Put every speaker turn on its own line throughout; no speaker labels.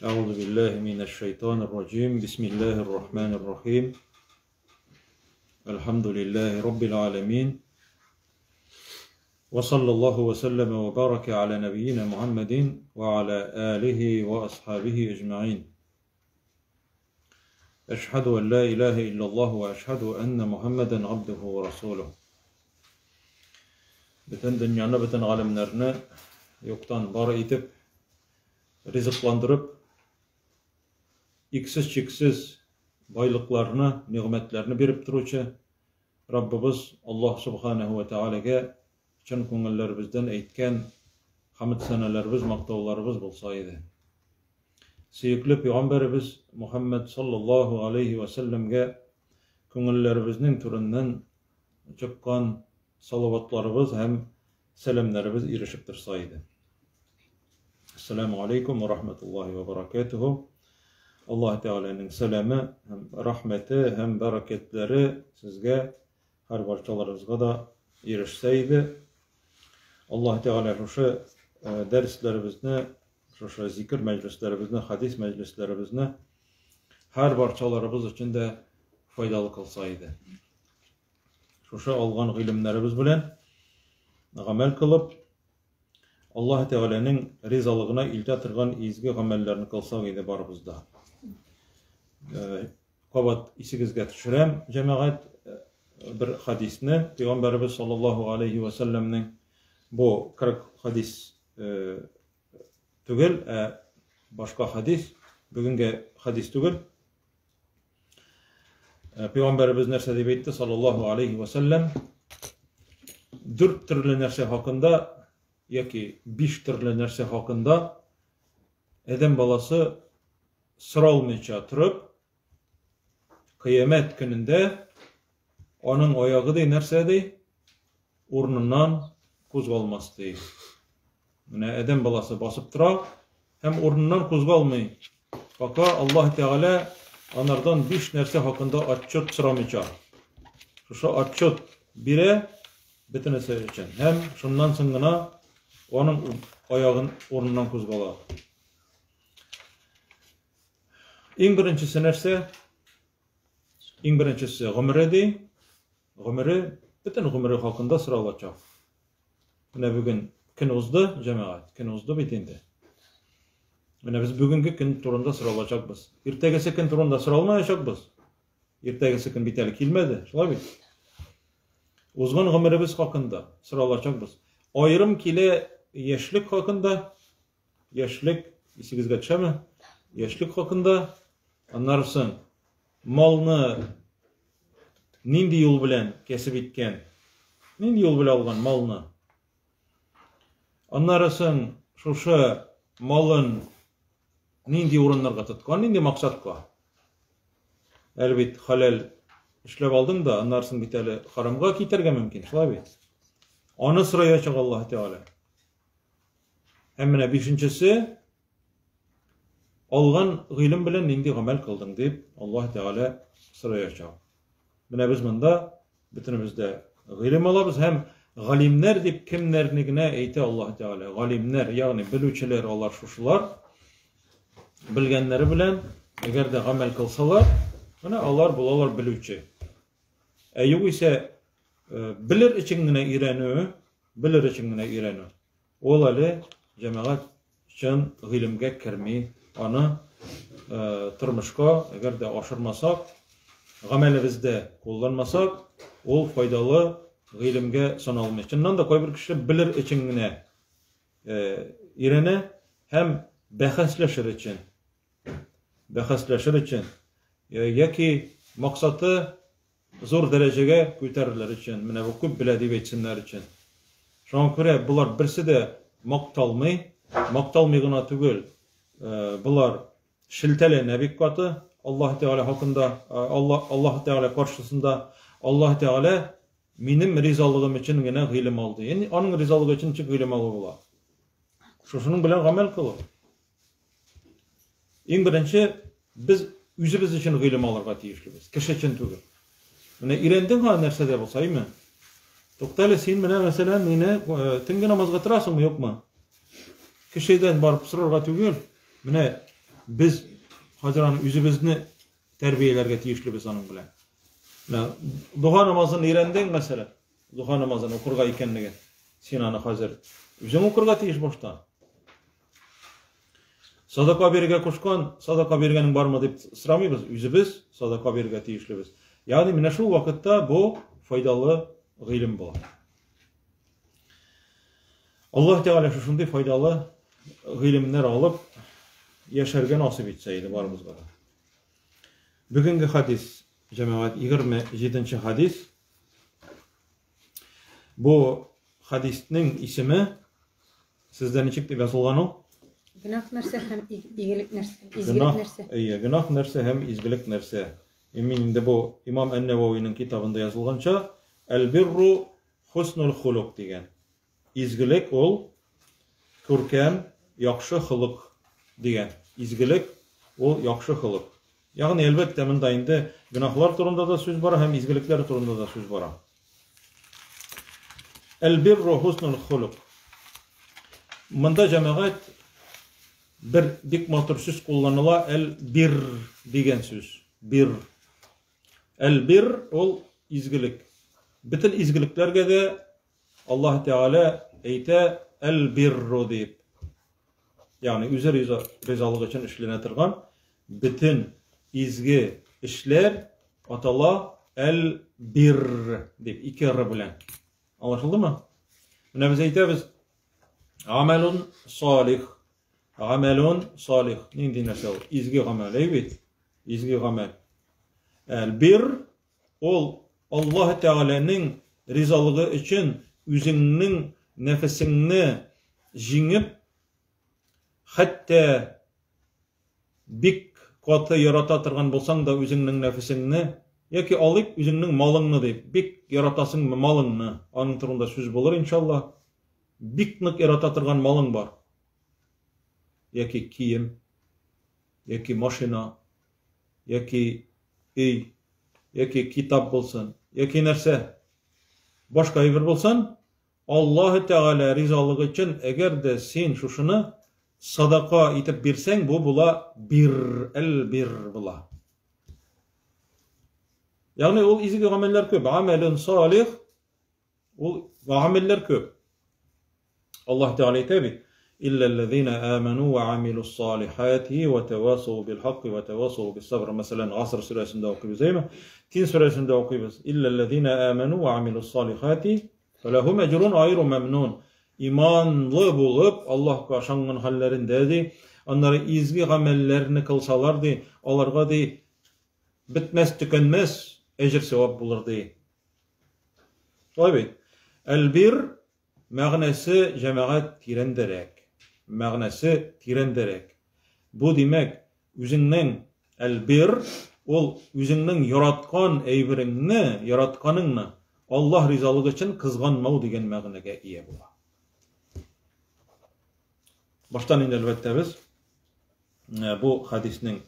أعوذ بالله من الشيطان الرجيم بسم الله الرحمن الرحيم الحمد لله رب العالمين وصلى الله وسلم وبارك على نبينا محمد وعلى آله وأصحابه أجمعين أشهد أن لا إله إلا الله وأشهد أن محمدا عبده ورسوله Bütün dünyanı, bütün alemlerini yoktan var edip, rızıklandırıp, iksiz çiksiz baylıklarını, nimetlerini berip duruvchi Rabbimiz Allah Subhanahu ve Teala'ga chin ko'ngillerimizdan aytgan hamd sanalarimiz, maqtovlarimiz bo'lsa edi. Suyukli Peygamberimiz Muhammed sallallahu aleyhi ve sellem'ge ko'ngillerimizning turidan chiqqan salavatlarımız hem selamlarımız erişip tursa edi. Assalamu aleykum ve rahmetullahi ve berekatuhu. Allah Teala'nın selamı, hem rahmeti, hem bereketleri sizge, her barchalarınızga da erişseydi. Allah Teala şu derslerimizni, şu zikir meclislerimizni, hadis meclislerimizni her barchalarımız için de faydalı kılsaydı. Şu algan ilimlerimiz bilen amel kılıp Allah Teala'nın rizalığına ilca tırgan izgi amellerini kılsak edi barımızda. Qabat isigizge düşürem cemaat bir hadisni Peygamberimiz sallallahu aleyhi ve sellem'nin bu 40 hadis tügül başka hadis bugünkü hadis tügül Peygamberimiz nerse dep aytdi sallallahu aleyhi ve sellem 4 türlü nerse hakkında yoki 5 türlü nerse hakkında adam balası sıralmayınca turib kıyamet gününde onun ayağı nerse ornundan qo'zg'almasdi. Mine adam balası basıp tura hem ornundan qo'zg'almay. Fakat Allah Teala onlardan 5 nerse hakkında atçıt sıramayacak. Şu atçıt bire bitinesi için. Hem şundan sonra onun ayağın ornundan qo'zg'aladi. En birincisi nerse? En birincisi g'umri. G'umri bütün g'umri hakkında sıralayacak. Mine bugün kun uzdu cemaat, kun uzdu bitindi. Mine biz bugünkü kun turunda sıralayacakbız. Ertegisi kun turunda sıralamayacakbız. Ertegisi kun biteli kelmedi. Şulay bit. Uzgun g'umrimiz hakkında sıralayacakbız. Ayrım kile yaşlık hakkında, yaşlık isigizge tushami? Yaşlık hakkında anlarsın malını nindi yol bilen kesip etken, nindi yol bilen algan malını anlarsın şu malın nindi orunlarga tutkan, nindi maksatga. Elbet halal işlep aldın da anlarsın biteli haramga kiterge mümkün. Şulay bit. Onu sırayacak Allah Teala. Hemine beşincisi algan ilim bilen nindi amel kıldın deyip Allah Teala sırayacak. Mine biz bunda bütünümüzde ilim alabız hem galimler deyip kimlerine eyti Allah Teala. Galimler yani bilüçiler olar şuşular bilgenleri bilen eğer de amel kılsalar mine alar bulalar bilüçi. Yok ise bilir içingine irenu. Olalı cemaat için ilimge kirmi onu turmuşka eğer de aşırmasak amelimizde kullanmasak ol faydalı ilimge sanalmıyor. Çindan da koy bir kişi bilir içingine irene hem bahsleşir için yaki maksatı zor dereceye götürürler için, mine bu köp biledi geçsinler için. Şu an göre bular birisi de maktalmaygına tügül, bular şiltele nebik katı, Allah Teala hakkında, Allah Teala karşısında, Allah Teala benim rizalığım için yine ilim aldı. Yani onun rizalığı için çık ilim aldı bular. Şunun bilen amel kılır. En birinci, biz yüzümüz için ilim alırga tiyişliyiz, kişi için tügül. Mine irendin ha nerse de bolsay mı? Toktale sen mine mesela mine tenge namazga turasın mı yok mu? Kişiden barıp sırarga tügül. Mine Biz hazır üzübizni terbiyelerge tiyişlibis onun bilen. Duha namazını öğrendin mesela. Duha namazını okurga ikenligi. Sen anı hazır üzüm okurga tiyiş boştan. Sadaka berge koşkan, sadaka bergenin bar mı dep sıramayız. Üzübiz sadaka berge tiyişlibis. Yani mine şu vakitte bu faydalı ilim bu. Allah Teala şunday faydalı ilimler alıp yaşarga nasip etseydi barımızga. Bugünkü hadis cemaat 27. hadis. Bu hadisning ismi sizden içip dep yazılgan o.
Günah nerse hem iyilik nerse, izgilik nerse.
Günah nerse hem izgilik nerse. Emininde bu İmam En-Nevavi'nin kitabında yazılgança el-birru husnul huluk degen. İzgilik ol körkem yaxşı hılık degen. İzgilik ol yaxşı hılık. Yani elbette mında indi günahlar turunda da söz var hem izgilikler turunda da söz var. El-birru husnul huluk. Mında cemaat bir dik motor söz kullanıla el-bir degen söz. Bir. El-bir ol izgilik. Bütün izgiliklerge de Allah Teala eyte el-birru deyip. Yani üzeri rizalık için işlenetirgan bütün izgi işler atala el-bir deyip. İki r bilen. Anlaşıldı mı? Buna biz eytemiz amelun salih. Amelun salih. Neydi nasıl? İzgi amel. Evet. İzgi amel. El-bir ol Allah Teala'nın rizalığı için üzünün nefesini jingip hatta bik katı yaratatırgan bolsan da üzünün nefesini yoki alıp üzünün malını deyip bik yaratasın malını anın turunda söz bulur inşallah. Biknik yaratatırgan malın var. Yoki kiyim, yoki maşina, yoki ey, yoki kitap bolsun, yoki nerse başka bir bolsan Allah Teala rizalığı için eğer de sen şuşunu sadaka itip birsen bu bula bir el-bir bula. Yani ol izgi ameller köp. Amelin salih ol ameller köp. Allah Teala tabi illellezine amenu ve amilus salihati ve tevasav bil hakki ve tevasav bis sabr. Mesela Asr suresinde okuyuz değil mi? Tin suresinde okuyuz. İllellezine amenu ve amilus salihati felehum ecrun ayru memnun. İmanlı bulup Allah kaşanğın hallerindeydi. Onları izgi amellerini kılsalardı. Onlarga di bitmez tükenmez ecir sevap bulurdu. Tabi. El-bir mağnası cemaat tirenderek. Mağnası tirenderek. Bu demek üzünün el-bir ol üzünün yaratkan eybirini, yaratkanını Allah rizalığı için kızganmau degen mağnaga iyi bula. Baştan indi elbette biz bu hadisinin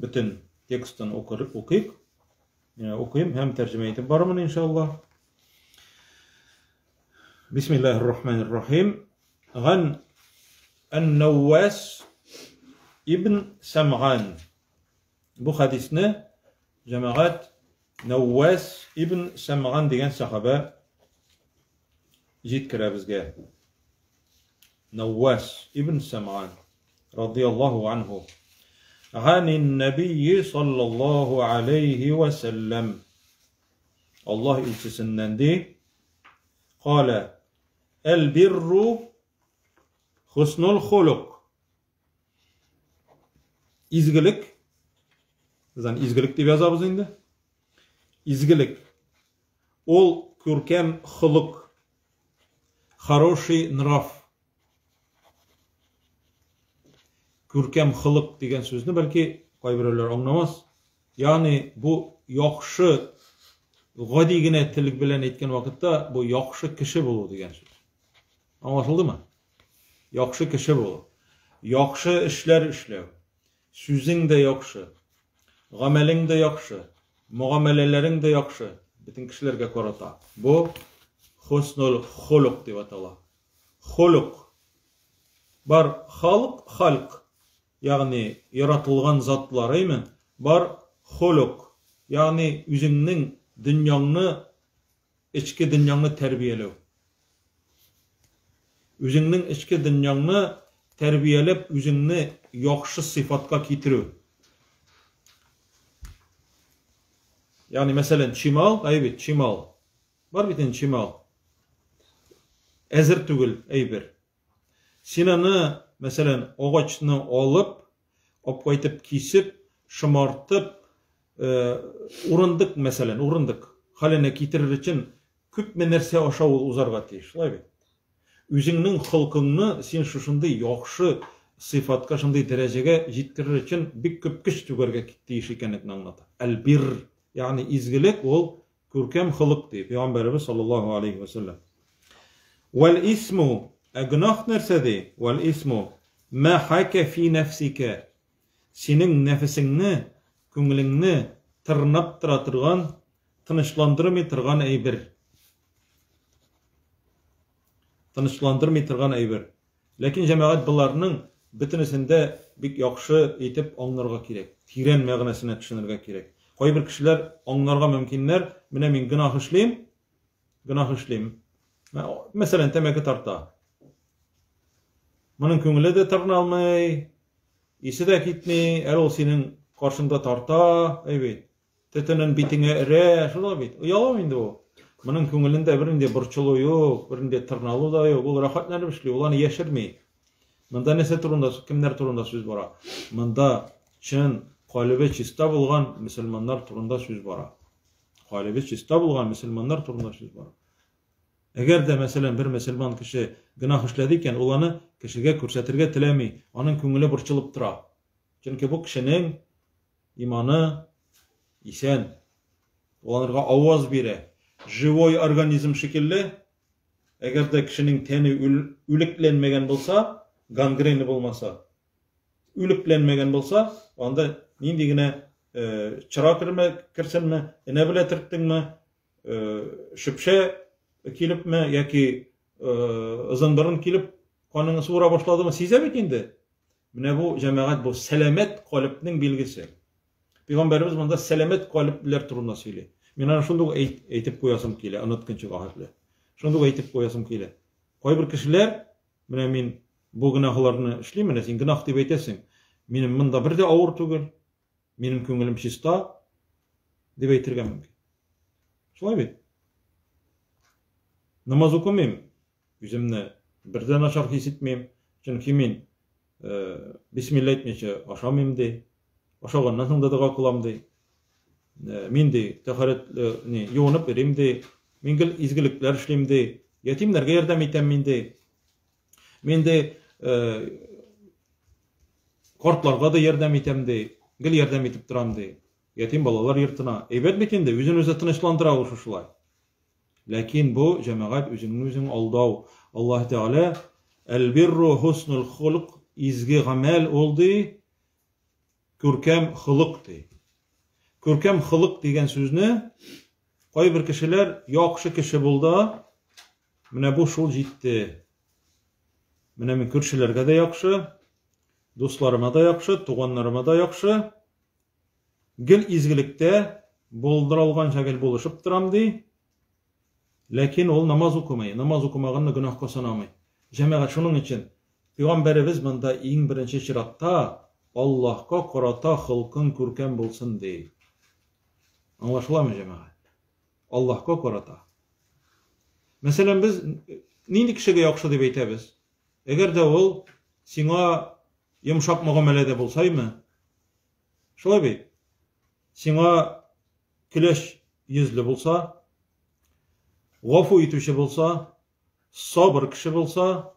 bütün tekstini okuyayım hem tercüme edip barımın inşallah. Bismillahirrahmanirrahim. Gan En-Nevvas İbn Sem'an. Bu hadisini cemaat Nevvas İbn Sem'an degen sahabe jitkire bizge. Nevvas İbn Sem'an radıyallahu anhu. Anin Nebiyyi sallallahu aleyhi ve sellem. Allah ilçesinden de kâle el birru husnul huluk. İzgilik. Zaten izgilik diye yazarız indi. İzgilik. Ol kürkem huluk. Хороший нрав. Kürkem hılık degen sözünü belki kaybireler anlamaz. Yani bu yaxşı gadigine tilik bilen etken vakitte bu yaxşı kişi bulu degen söz. Anlaşıldı mı? Yaxşı kişi bulu. Yaxşı işler işlev. Sözün de yaxşı. Gamelin de yaxşı. Muamelelerin de yaxşı. Bütün kişilerge korata. Bu husnul huluk diye atala. Huluk. Bar halk halk. ягъни яратылган затларыймы, бар холук, ягъни үзеңнең дөньяңны, içki dünyanı terbiyelew. Üzüңнең içki dünyanı terbiyelep, üzüңni yaxşı sıfatka kitirew. Yani mesela çimal, aybet, çimal. Var biten çimal. Ezir tügül, aybir. Sinanı, mesela oğaçını alıp, opkaytıp, kisip, şımartıp, urundık mesela, urundık. Haline kitirir için küp nerse aşağı uzarga teyiş. Üzüңнең hılkını sen şuşunday yaxşı sıfatka, şunday derecege jittirir için bir küp güç tügerge teyiş ekenlikni anlatır. El-bir, yani izgilik ol körkem hılık deyip. Peygamberimiz sallallahu aleyhi ve sellem. Vel ismu, günah nersedi? Vel ismu, ma hake fi nefsike, senin nefesini, köngülünni tırnap tıratırgan, tınışlandırmay tırgan eybir. Tınışlandırmay tırgan eybir. Lakin cemaat bularının bitinisinde bir yaxşı etip anlarga kerek. Tiren mağnasına düşünürge kerek. Koy bir kişiler anlarga mümkünler. Mine min günah işleyim. Mesela temeki tarta. Bunun köngüle de tırna almay, isi de gitmey, el ol senin karşında tarta, evet. Tetinin bitine ere, şuna bit. Yalan indi o. Bunun köngülünde birinde burçulu yok, birinde tırnalı da yok. Ol rahatlanıp işliyor, olanı yeşirmey. Mında nese turunda, kimler turunda söz bara? Mında çın, kalbi çista bulgan Müslümanlar turunda söz bara. Kalbi çista bulgan Müslümanlar turunda söz bara. Eğer de mesela bir Müslüman kişi günah işledikken, olanı kişiye körsetirge tilemey, onun köngülü burçulup tura. Çünkü bu kişinin imanı isen, olanırga avaz bire, живой organizm şekilli, eğer de kişinin teni ülüklenmegen bolsa, gangreni bolmasa, ülüklenmegen bolsa, onda nindigine çıra kirsen mi, ne bile tirttin mi, şüpşe kilip mi, yaki ızındırın kilip, kanını suura başladı mı, size bitindi. Mine bu cemaat, bu selamet kalbinin bilgisi. Peygamberimiz bunda selamet kalpler turunda söyle. Men şunduk eytip koyasım kile, anlatqınçı gahatlı. Şunduk eytip koyasım kile. Koy bir kişiler, mine men bu günahlarını işleyim, sen günah dep eytesin. Menim mında bir de ağır tugul. Menim köngülüm çista dep eytirgen mümkün. Şolay bit. Namaz okumayım. Yüzümni birden aşar hissetmeyim. Çünkü men bismillah etmeyçe aşamayım de. Aşağıdan sonra da dua kılam de. Men de taharetni yoğunup vereyim de. Men gel izgilikler işleyim de. Yetimlerge yardım etem men de. Men de kortlarga da yardım etem de. Gel yardım etip turam de. Yetim balalar yırtına. Evet bitin de özün özü tınışlandıra uşuşulay. Lakin bu cemaat özün aldaw. Allah Teala el-birru husnul huluk, izgi amel oldu. Körkem hılık de. Körkem hılık degen sözünü koy bir kişiler yaxşı kişi buldu. Mine bu şol jitdi. Mine men körşilerge de yaxşı, dostlarıma da yaxşı, tuğanlarıma da yaxşı. Gel izgilikte bolduralgan şekil buluşup turam de. Lakin ol namaz okumay. Namaz okumaganda günahka sanamay. Cemaat şunun için Peygamberimiz mında en birinci şiratda Allah'a karata hılkın körkem bulsun dey. Anlaşılar mı cemaat? Allah'a karata. Mesela biz neydi kişiye yaxşı dep eytebez? Eğer de ol sina yumşak muamelede bolsaymy, şolay bey. Sina kileş yüzlü bolsa, gafu etüşü bolsa, sabır kişi bolsa,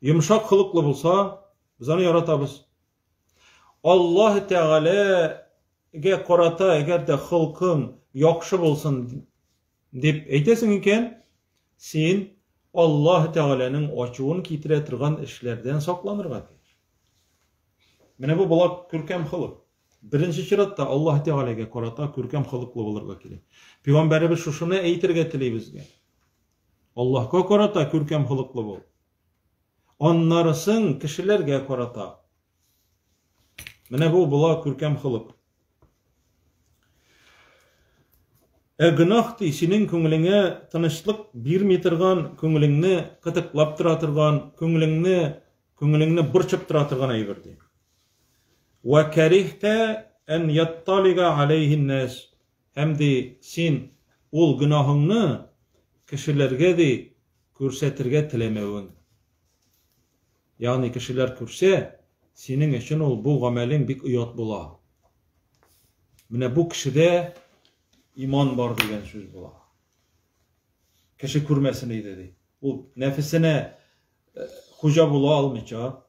yumşak hılıklı bolsa, biz onu yaratabız. Allah Teala'ya karata eğer de hılkın yaxşı bolsun dep eytesin iken, sen Allah Teala'nın açuğun kitire turgan işlerden saklanırga. Mene bu bulak körkem hılık. Birinci şiratda Allah Teala'ya karata körkem hılıklı bolurga kerek. Peygamberimiz şuşunu eytirge tileyibizge. Allah'a karata körkem hılıklı bol. Onlarısın kişilerge karata Менә бу була күркәм хылык. Гынах ди синең күңелеңә тынычлык бирми торган, күңелеңне кытыклап тора торган, күңелеңне борчып тора торган әйбер ди. Ва карихта ан ятталига алейһи нас. Һәм ди син ул гынахыңны кешеләргә ди күрсәтергә теләмәвең. Ягъни кешеләр күрсә, синең өчен ул бу гамәлең бик оят була. Менә бу кешедә иман бар дигән сүз була. Кеше күрмәсен иде ди. Ул нәфесенә хуҗа була алмыйча,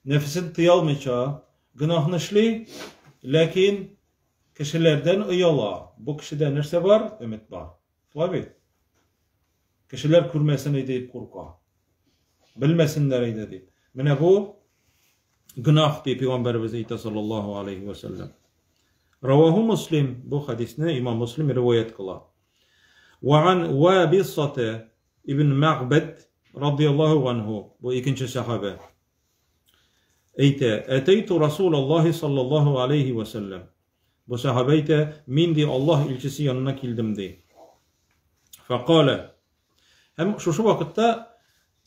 нәфесен тыя алмыйча гынахны эшли, ләкин кешеләрдән ояла. Бу кешедә нәрсә бар? Өмет бар. Шулай бит. Кешеләр күрмәсен иде дип курка. Белмәсеннәр иде дип. Менә бу гынах дип Пәйгамбәрбез әйтә саллаллаһу алейхи ва саллям. Раваху Муслим, бу хадисне имам Муслим риваят кыла. Ва ан Вабисата ибн Мағбад радиллаһу анһу, бу икенче сахаба. Әйтә, "Атайту Расулаллаһи саллаллаһу алейхи ва саллям." Бу сахаба әйтә, "Мин ди Аллаһ илчесе янына килдем" ди. Фақала. Һәм шушы вакытта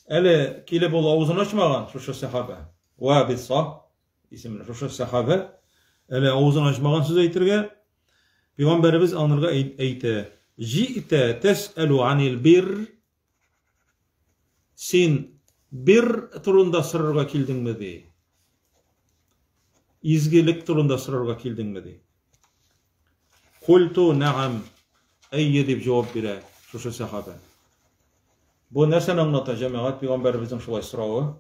әле килеп ул авызын ачмаган шушы сахаба. Вабиса исемле шушы сахаба әле авызын ачмаган сүз әйтергә Пәйгамбәрбез анырга әйтә, "Җи'та тәсәлу анил бир." Син бир турында сорарга килдеңме ди? Изгелек турында сорарга килдеңме ди? Культу наам, әйе дип җавап бирә шушы сахаба. Бу нәрсәне аңлата җәмәгать Пәйгамбәрбезнең шулай соравы?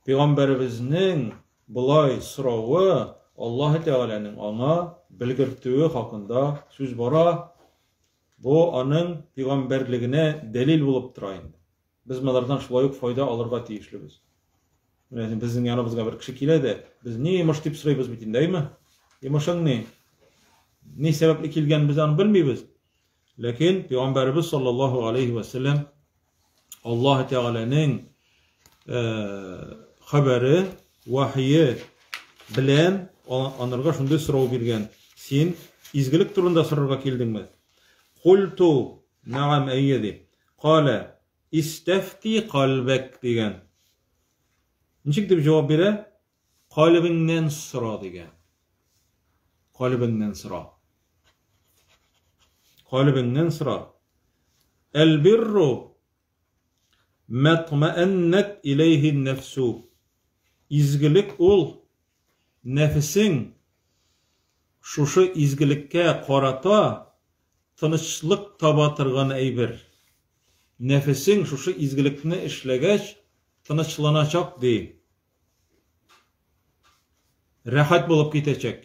Пәйгамбәрбезнең булай соравы Аллаһ Тәгаләнең аңа белгертүе хакында сүз бара. Бу аның пәйгамбәрлегенә дәлил булып тора инде. Без монардан шулай ук файда алырга тиешлебез. Менә безнең яныбызга бер кеше килә дә, без ни имеш дип сорыйбыз бит инде, әйме? Имешең ни сәбәпле килгән без аны белмибез. Ләкин Пәйгамбәрбез саллаллаһу алейхи ва саллям Аллаһ Тәгаләнең хәбәре, вахие белән анырга шундый сорау биргән. Син изгелек турында сорарга килдеңме? Культу наам әйе дип. Кала истафти калбак дигән. Ничек дип җавап бирә? Калбыңнан сора дигән. Калбыңнан сора. Калбыңнан сора. Әл-бирру матмааннат илейхи нәфсу. Изгелек ул нәфесең шушы изгелеккә карата тынычлык таба торган әйбер. Нәфесең шушы изгелекне эшләгәч тынычланачак ди. Рәхәт булып китәчәк.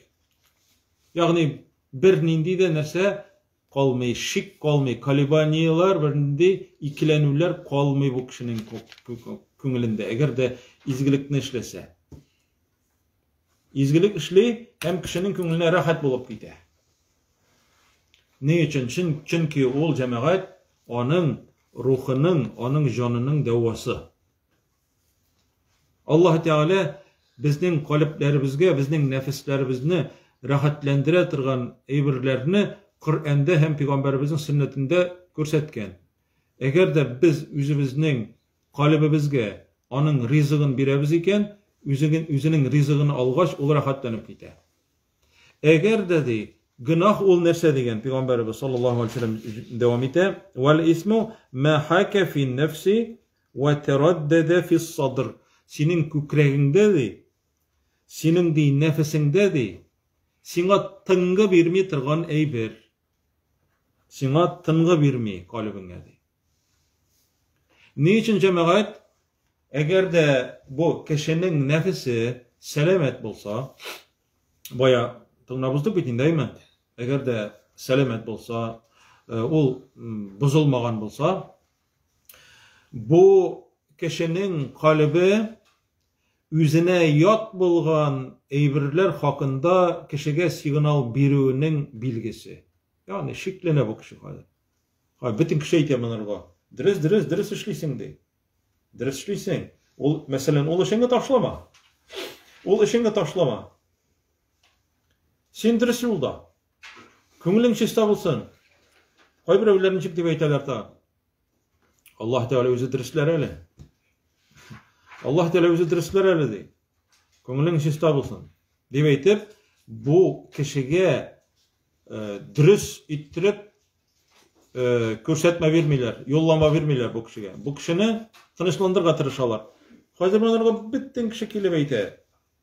Ягъни бер нинди дә нәрсә калмый, шик калмый, колебаниялар, бер нинди икеләнүләр калмый бу кешенең күңелендә, әгәр дә изгелекне эшләсә. Изгелек эшли, һәм кешенең күңеленә рәхәт булып китә. Ни өчен? Чөнки ул җәмәгать аның рухының, аның җанының дәвасы. Аллаһ Тәгалә безнең калпләребезгә, безнең нәфесләребезне рәхәтләндерә торган әйберләрне Коръәндә һәм Пәйгамбәрбезнең сөннәтендә күрсәткән. Әгәр дә без үзебезнең калбыбызга аның ризыгын бирәбез икән, үзенең ризыгын алгач ул рәхәтләнеп китә. Әгәр дә ди гынах ул нәрсә дигән Пәйгамбәрбез саллаллаһу алейхи ва саллям дәвам итә. Вал исму ма хака фи нәфси ва тараддада фи садр. Синең күкрәгеңдә ди, синең ди нәфесеңдә ди, сиңа тынгы бирми торган әйбер. Сиңа тынгы бирми калбыңа ди. Ни өчен җәмәгать? Әгәр дә бу кешенең нәфесе сәламәт булса, бая тыңлабыздык бит инде, әйме? Әгәр дә сәламәт булса, ул бозылмаган булса, бу кешенең калбы үзенә ят булган әйберләр хакында кешегә сигнал бирүнең билгесе. Ягъни шикләнә бу кеше хәзер. Бөтен кеше әйтә монарга. Дөрес эшлисең ди. Дөрес эшлисең. Ул мәсәлән, ул эшеңне ташлама. Ул эшеңне ташлама. Син дөрес юлда. Күңелең чиста булсын. Кайберәүләр ничек дип әйтәләр та? Аллаһ Тәгалә үзе дөресләр әле. Аллаһ Тәгалә үзе дөресләр әле ди. Күңелең чиста булсын. Дип әйтеп, бу кешегә дөрес иттереп күрсәтмә бирмиләр, юллама бирмиләр бу кешегә. Бу кешене тынычландырырга тырышалар. Хәзер монарга бөтен кеше килеп әйтә.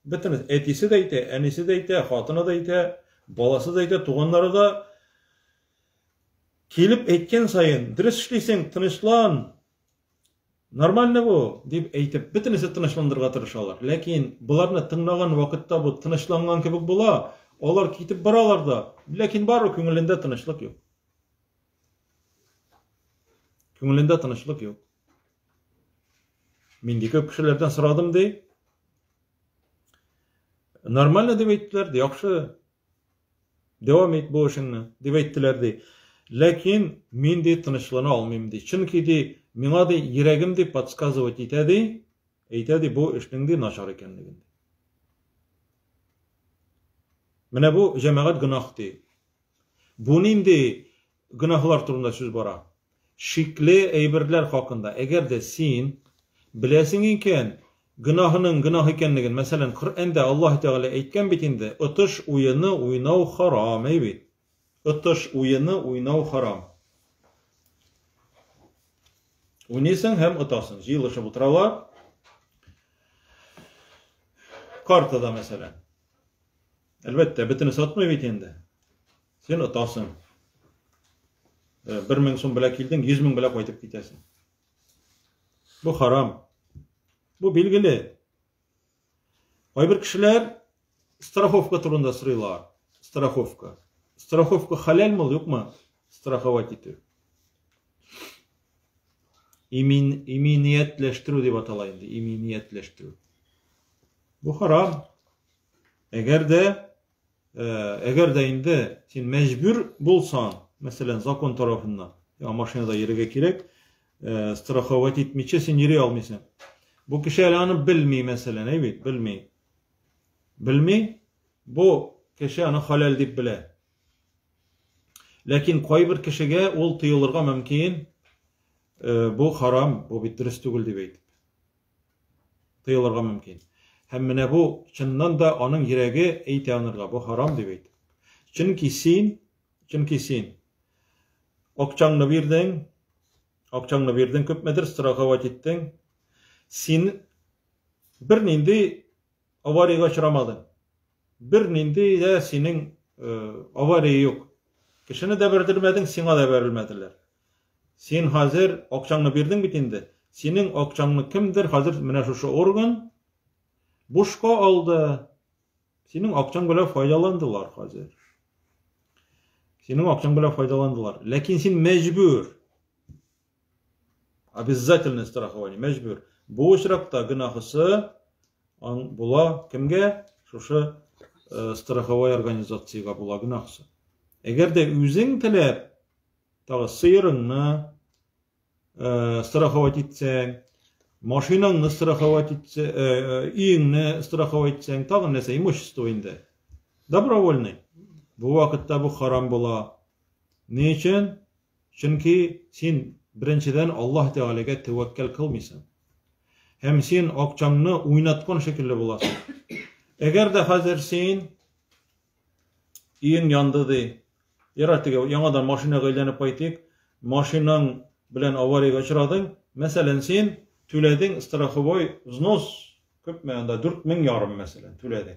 Бөтен әтисе дә әйтә, әнисе дә әйтә, хатыны да әйтә, баласы да әйтә, туганнары да килеп әйткән сайын, дөрес эшлисең, тынычлан. Нормально бу дип әйтеп, бөтенесе тынычландырырга тырышалар. Ләкин буларны тыңлаган вакытта бу тынычланган кебек була, алар китеп баралар да, ләкин бары күңелендә тынычлык юк. Күңелендә тынычлык юк. Мин ди күп кешеләрдән сорадым ди. Нормально дип әйттеләр ди, яхшы. Дәвам ит бу эшеңне дип әйттеләр ди. Ләкин мин ди тынычлана алмыйм ди. Чөнки ди миңа ди йөрәгем ди подсказывать итә ди, әйтә ди бу эшнең ди начар икәнлеген. Менә бу җәмәгать гөнаһ ди. Бу нинди гөнаһлар турында сүз бара? Шикле әйберләр хакында. Әгәр дә син беләсең икән, гөнаһының гөнаһ икәнлеген, мәсәлән, Коръәндә Аллаһ Тәгалә әйткән бит инде, отыш уены уйнау харам, әйбит. Отыш уены уйнау харам. Уйнайсың һәм отасың. Җыелышып утыралар. Картада, мәсәлән. Әлбәттә, бөтенесе атмый бит инде. Син отасың. 1000 сум белән килдең, 100 мең белән кайтып китәсең. Бу харам. Бу билгеле. Кайбер кешеләр страховка турында сорыйлар. Страховка. Страховка халялмы, юкмы? Страховать итү. Иминиятләштерү дип атала инде. Иминиятләштерү. Бу харам. Әгәр дә инде син мәҗбүр булсаң, мәсәлән, закон тарафыннан, машинада йөрергә кирәк, страховать итмичә син йөри алмыйсың. Бу кеше әле аны белми, мәсәлән, әйбит, белми. Белми, бу кеше аны халал дип белә. Ләкин кайбер кешегә ул тыелырга мөмкин, бу харам, бу бит дөрес түгел дип әйтеп. Тыелырга мөмкин. Һәм менә бу чыннан да аның йөрәге әйтә анырга, бу харам дип әйтеп. Чөнки син акчаңны бирдең, күпмедер страховать иттең, син бер нинди аварияга очрамадың. Бер нинди дә синең авария юк. Кешене дә бирдермәдең, сиңа да бирелмәделәр. Син хәзер акчаңны бирдең бит инде. Синең акчаңны кемдер хәзер менә шушы орган бушка алды. Синең акчаң белән файдаландылар хәзер. Синең акчаң белән файдаландылар. Ләкин син мәҗбүр. Обязательно страхование, мәҗбүр. Бу очракта гөнаһысы була кемгә? Шушы страховой организацияга була гөнаһысы. Әгәр дә үзең теләп, тагы сыерыңны страховать итсәң, машинаңны страховать итсәң, өеңне страховать итсәң, тагы нәрсә, имущество инде. Добровольный. Бу вакытта бу харам була. Ни өчен? Чөнки син беренчедән Аллаһ Тәгаләгә тәвәккәл кылмыйсың. Һәм син акчаңны уйнаткан шикелле буласың. Әгәр дә хәзер син өең янды ди, яратыга яңадан машинага әйләнеп кайтыйк, машинаң белән аварияга очрадың, мәсәлән, син түләдең страховой взнос, күпме анда 4500 мәсәлән түләдең.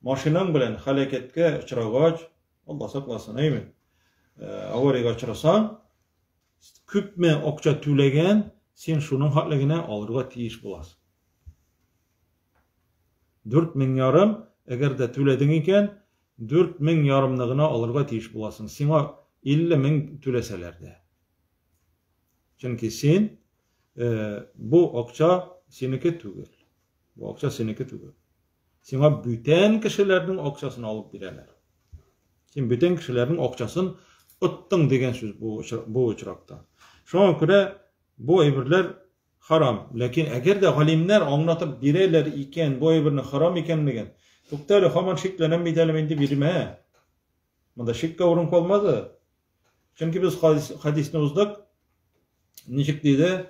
Машинаң белән һәлакәткә очрагач, Алла сакласын, әйме? Аварияга очрасаң, күпме акча түләгән, син шуның хаклыгына алырга тиеш буласың. 4500, әгәр дә түләдең икән, 4500 гына алырга тиеш буласың. Сиңа 50 мең түләсәләр дә. Чөнки син бу акча синеке түгел. Бу акча синеке түгел. Сиңа бүтән кешеләрнең акчасын алып бирәләр. Син бүтән кешеләрнең акчасын оттың дигән сүз бу очракта. Шуңа күрә бу әйберләр haram. Lakin eğer de alimler anlatıp bireler iken bu birbirine haram ikenligen tuktali haman şiklenen bitelim indi birime. Bunda şikka orun kalmadı. Çünkü biz hadisini uzdak nişik dedi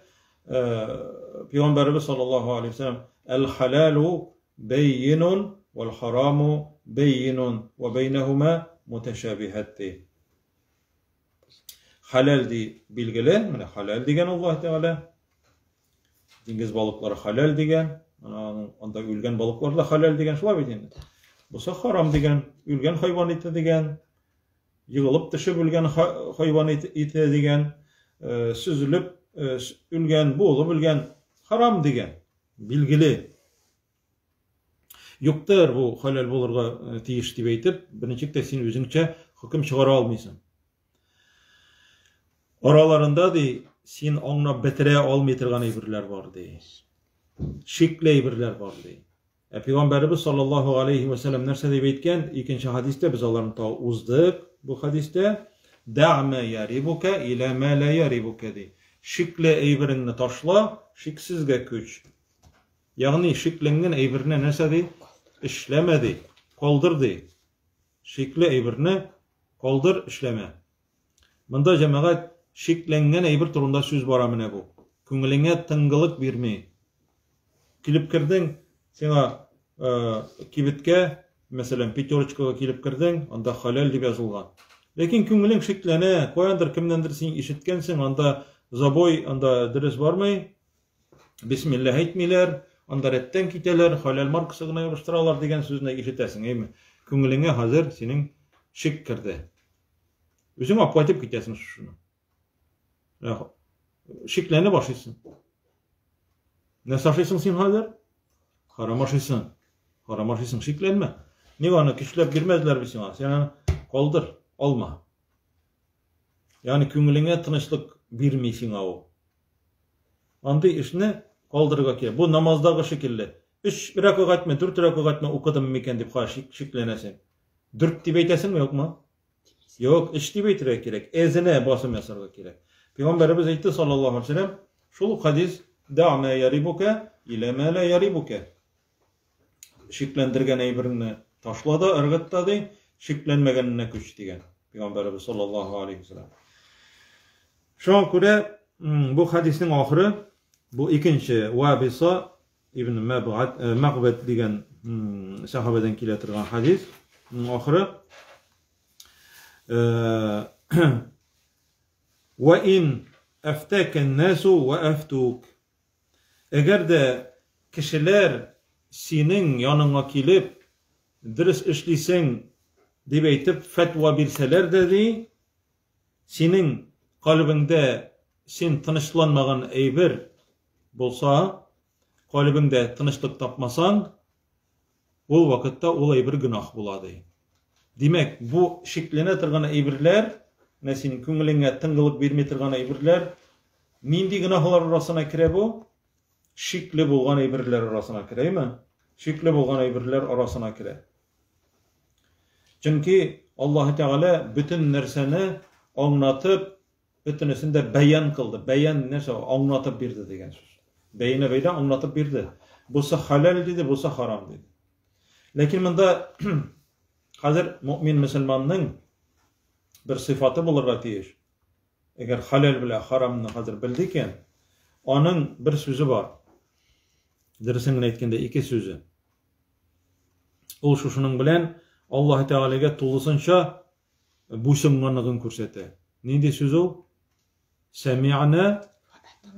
Peygamberimiz sallallahu aleyhi ve sellem el halalu beyinun vel haramu beyinun ve beynehuma muteşabihetti. Halal di bilgilen, yani halal digen Allah Teala. Dengiz balıkları halal digen, onda ülgen balıklar da halal digen şula biten. Busa haram digen, ülgen hayvan eti digen, yığılıp dışı ülgen hayvan eti digen, süzülüp ülgen, boğulup ülgen haram digen, bilgili. Yoktur bu halal bulurga tiyiş dip eytip, birinçikte sen özüngçe hüküm çıgara almaysın. Aralarında di sen anla betire almaytırgan eybirler var di. Şikle eybirler var di. Peygamberimiz sallallahu aleyhi ve sellem nerse deyip etken ikinci hadiste biz alarını ta uzdık bu hadiste da'me yaribuke ila ma la yaribuke di. Şikle eybirini taşla, şiksizge küç. Yani şiklengen eybirine nerse di? İşlemedi, kaldırdı. Şikle eybirini kaldır, işleme. Bunda cemaat şiklengen eybir turunda söz baramine bu. Küngüline tıngılık birmi. Kilip kirdin, sana kibitke, mesela Petorçka'ya kilip kirdin, anda halal dip yazılgan. Lekin küngülün şiklene, koyandır kimdendir sen işitkensin, anda zaboy, anda dürüst varmay, Bismillah etmiler, anda retten kiteler, halal markasına yapıştıralar degen sözüne işitesin, eymi? Küngülüne hazır senin şik kirdi. Özün apaytip kitesin şunu. Şiklene başlaysın. Ne saşaysın sen hazır? Haramaşaysın. Haramaşaysın, şiklenme. Nivanı kişiler girmezler bir sana. Sen kaldır, alma. Yani küngülüne tınışlık birmeysin o. Andı işini kaldırıga ki. Bu namazdağı şekilde. 3 rakat etme, 4 rakat etme okudım meken dip şiklenesin. 4 dip eytesin mi yok mu? Yok, 3 dip eytirek gerek. Ezine basım yasarga gerek. Peygamberimiz aytti sallallahu aleyhi ve sellem şul hadis da'me yaribuke ile ma la yaribuke. Şiklendirgen eybirini taşladı, ırgıtladı, şiklenmegenine küç degen. Peygamberimiz sallallahu aleyhi ve sellem. Şu an göre bu hadisin ahırı bu ikinci Vabisa İbn Maqbet degen sahabeden kiletirgan hadis. Ahırı ve in efteken nasu ve eftuk. Eğer de kişiler senin yanına kilip dürüst işlisen dip eytip fetva bilseler dedi, senin kalbinde sen tınışlanmagan eybir bolsa, kalbinde tınışlık tapmasan, o vakitte ol eybir günah buladı. Demek bu şiklene tırgana eybirler, ne senin küngülüne tıngılık vermey tırgana eybirler, nindi günahlar arasına kire bu? Şikli bulgan eybirler arasına kire mi? Şikli bulgan eybirler arasına kire. Çünkü Allah Teala bütün nerseni anlatıp, bütünesinde beyan kıldı. Beyan neyse anlatıp birdi degen söz. Beyine böyle anlatıp birdi. Busa halal dedi, busa haram dedi. Lakin bunda hazır mümin Müslümanın bir sıfatı bulurga tiyiş. Eğer halal bile haramını hazır bildiken, onun bir sözü var. Dersinin etkinde iki sözü. O şunun bilen Allah Teala'ya tuğlusunca buysunganlığın kürseti. Neydi söz o? Semi'na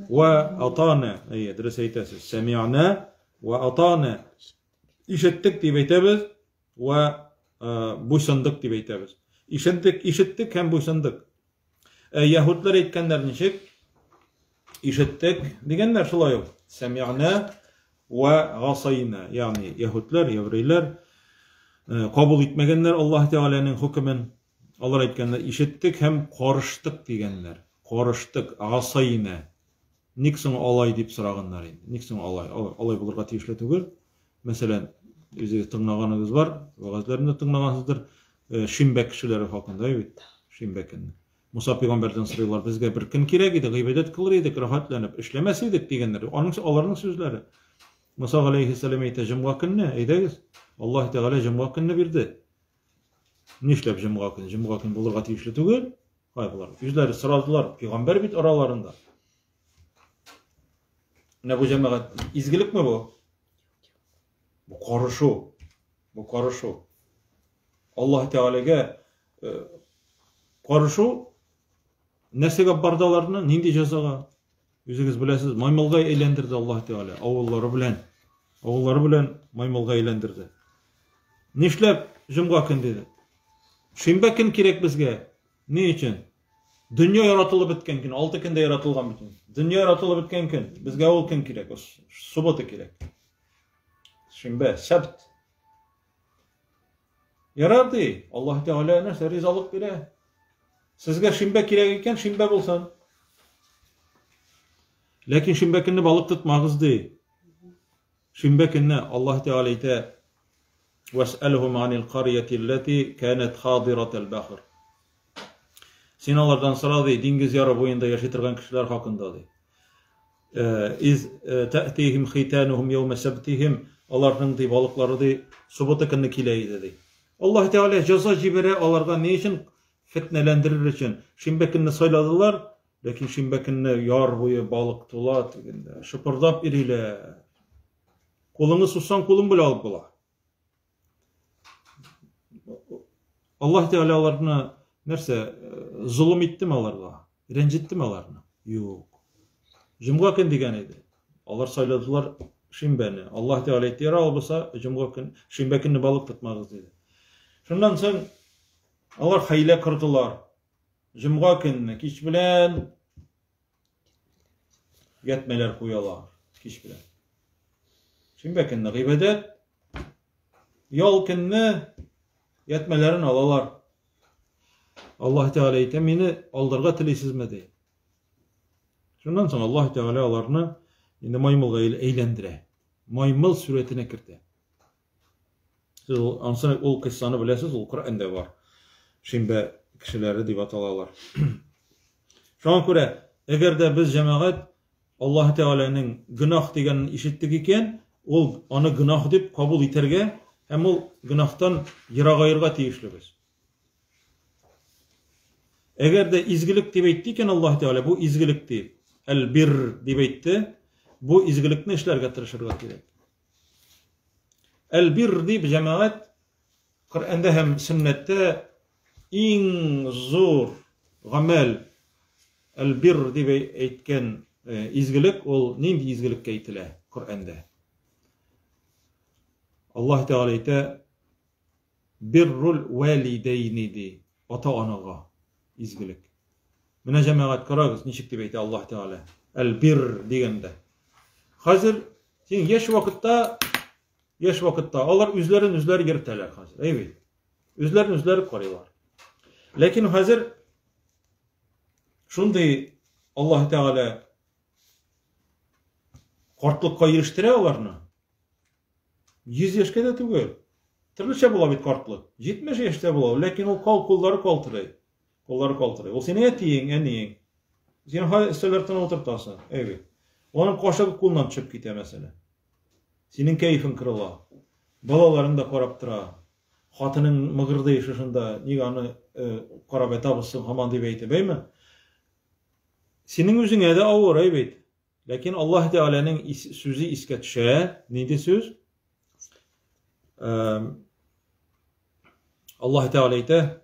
ve atana. Ders eytesiz. Semi'na ve atana. İşittik diye eytemiz ve buysunduk diye eytemiz. İşittik hem buysunduk. Yahudlar etkenler nişik? İşittik diyenler şula yok. Semi'na ve gasayna. Yani Yahudlar, Yavreyler kabul etmegenler Allah Teala'nın hükmün. Allah aytganlar işittik hem qarıştık degenler. Qarıştık, asayna. Niksin alay dip sıraganlar indi. Niksin alay. Alay bulurga tiyişli tugul. Mesela özü tыңнағаныңыз var. Vagazlarında tыңнағансызdır. Şimbek kişileri hakkında evet. Şimbekin. Musa peygamberden soruyorlar, bizge bir gün kirek idi, gıybedet kılır idik, rahatlanıp işlemez idik degenleri. Onların sözleri. Musa aleyhisselam ayta jumga günni, eydegiz. Allah Teala jumga günni birdi. Niшлеп jumga gün? Jumga gün bulurga tiyişli tugul. Haybular. Yüzleri sıradılar peygamber bit aralarında. Ne bu cemaat? İzgilik mi bu? Bu karışu. Bu karışu. Allah Teala'ga karışu nesege bardalarını nindi cezaga? Yüzünüz bilesiz, maymılga eğlendirdi Allah Teala. Oğulları bilen maymılga eğlendirdi. Niшлеп jumga gün dedi. Şembe gün kirek bizge. Ne için? Dünya yaratılıp bitken gün, 6 günde yaratılgan bütün. Dünya yaratılıp bitken gün, bizge ol gün kirek, o subotu kirek. Şembe, sebt. Yarardı. Allah Teala nerse rizalık bile. Sizge şembe kirek iken şembe bulsan. Lakin şembe günni balık tutmağızdı. Şembe günni Allah Teala ite وَاسْأَلْهُمْ عَنِ الْقَرْيَةِ الَّتِي كَانَتْ خَاضِرَةَ الْبَحْرِ. Sinalardan sıradı, dingiz yarı boyunda yaşatırgan kişiler hakkındadı. İz te'tihim khitanuhum yevme sebtihim. Onların di balıkları di subutu kınni kileyi dedi. Allah Teala ceza cibere onlarga ne için? Fitnelendirir için. Şimbekinni sayladılar. Lakin şimbekinni yar boyu balık tulat. Şıpırdap iriyle. Kolunu sussan kolun bile alıp bula. Allah Teala onlarına nerse zulüm etti mi onlarga? Rencitti mi onlarını? Yok. Jumga gün degen edi. Onlar sayladılar şimbeni. Allah Teala etti yara olbasa jumga gün şimbekinni balık tutmağız dedi. Şundan soň onlar hayle kırdılar. Jumga günni kiş bilen yetmeler koyalar. Kiş bilen. Şimbekinni gıybedet yol günni yetmelerini alalar. Allah Teala ite meni aldarga tileysizmedi. Şundan soň Allah Teala alarını indi maymılga eylendire. Maymıl suretine kirdi. Siz ol kıssany bilesiz, ol Kur'anda var. Şembe kişileri diп atalalar. Şoňa göre egerde biz jemaat Allah Teala'nın günah degenini işitdik eken, ol onu günah dip kabul iterge hem ol günahtan yırak ayırga tiyişlibiz. Eğer de izgilik dip ettiken Allah Teala bu izgilikti. El bir dip etti. Bu izgilikni işlerge tirişirga gerek. El bir dip cemaat Kur'anda hem sünnette en zor gamel el bir dip etken izgilik ol nindi izgilikke aytile Kur'anda. Allah Teala ite birrul valideyni di ata-anaga izgilik. Mine cemaat karagız nişik dip aytı Allah Teala. El bir degende. Hazır sen yaş vakitta onlar üzleri girteler hazır. Evet. Üzleri koruyorlar. Lakin hazır şunday Allah Teala kartlıkka eriştire olarını. 100 yaşka da tugul. Türlüçe bula bit kartlık. 70 yaşta bula. Lakin o kolları kaltırıyor. O seni etiyin, eniyin. Sen üstelerden oturtasın. Evet. Onun koşağı kullan çıkıp gite mesela. Senin keyfin kırıla. Balaların da korap tıra. Hatının mıgırdı yaşışında niganı korap etabısın haman diye beyti. Bey mi? Senin yüzüne de ağır evet. Lakin Allah Teala'nın sözü isketşe. Neydi söz? Allah Teala ite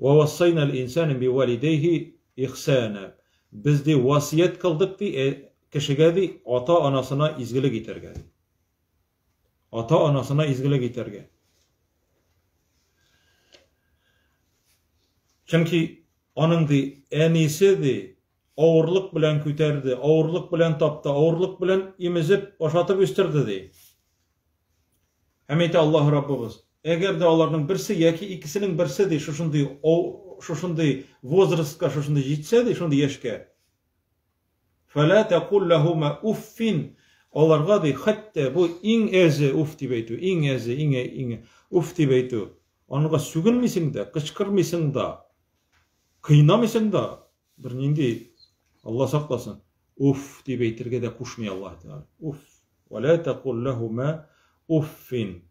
وَوَصَّيْنَا الْاِنْسَانِ بِوَالِدَيْهِ اِخْسَانًا. Biz de vasiyet kıldık di kişiye di ata anasına izgilik iterge. Ata anasına izgilik iterge. Çünkü onun di enisi di ağırlık bilen küterdi, ağırlık bilen taptı, ağırlık bilen imizip başatıp üstirdi di. Hemeti Allah Rabbimiz. Eğer de onların birisi yaki ikisinin birisi de şuşunday возрастка şuşunday yetse de şunday yaşka. فَلَا تَقُلْ لَهُمَا اُفِّنْ. Onlarga de hatta bu in eze uf dibeytu, in eze uf dibeytu. Onlarga sügünmesin de, kışkırmasın da. Kıynamysың da bir nindi Allah saklasın. Uf diye beytirge de kuşmay Allah Teala. Uf. Ve la taqul lahuma uffin.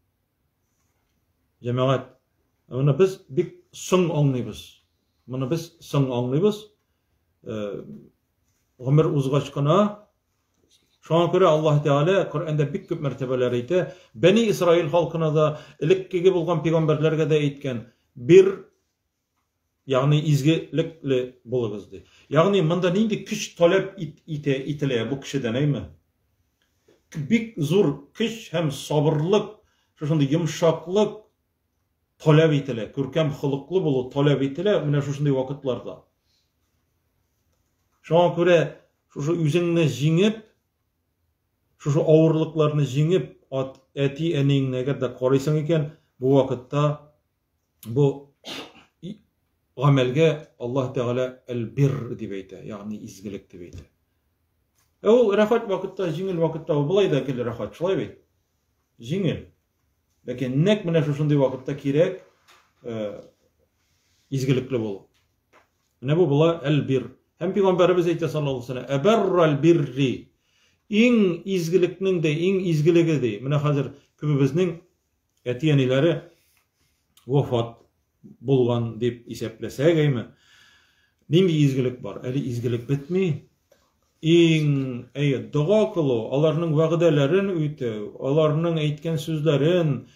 Cemaat, bunu biz bir sıng anlaybız. Bunu biz sıng anlaybız. Ömür uzgaçkana şoňa göre Allah Teala Kur'anda bir köp mertebeler aýtdy. Beni İsrail halkına da ilikkigi bolgan peýgamberlerge de aýtgan bir yani izgilikli boluguzdy. Yani mında nindi küç talep itile bu kişiden aymy? Bir zor küç hem sabırlık, şoşunday yumşaklık talep itile, görkem hylykly bolup talep itile mine şoşunday wagtlarda. Şoňa göre şoşu üzüňni jiňip, şoşu awırlyklaryny jiňip, eti eniňne eger de garaýsaň eken, bu wagtda bu amelge Allah Teala el-bir diýip aýtdy, ýagny izgilik diýip aýtdy. Ol rahat wagtda, jiňil wagtda bulay da kelir rahat, şolay beýt. Jiňil. Lekin nek mine şoşunday wagtda kirek izgilikli bolup. Mine bu bula el-bir. Hem Peygamberimiz aýtdy sallallahu aleyhi ve sellem, "Eberral birri." İň izgilikniň de, iň izgiligi de. Mine hazır köpübizniň etiyenileri wafat bolgan dep iseplesek aýmy. Nindi izgilik bar? Eli izgilik bitmi? Iň duga kılu, alarynyň wagdalaryny üýtü, alarynyň aýtgan sözlerin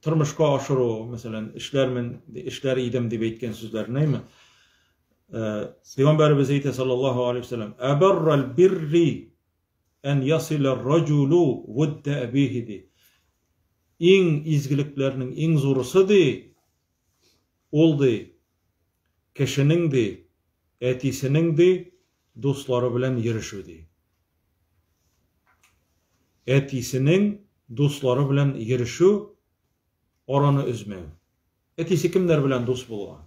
turmuşga aşyru, meselem işler idem dep aýtgan sözlerini aýmy? Peygamberimiz aýtdy sallallahu aleyhi ve sellem, "Eberral birri en yasila rajulu wudda abihi." İň izgilikleriniň iň zorusydy, oldy kişiniň etisiniň dostlary bilen ýerişüdi. Etisiniň dostlary bilen ýerişü, arany üzmek. Etisi kimler bilen dost bolgan?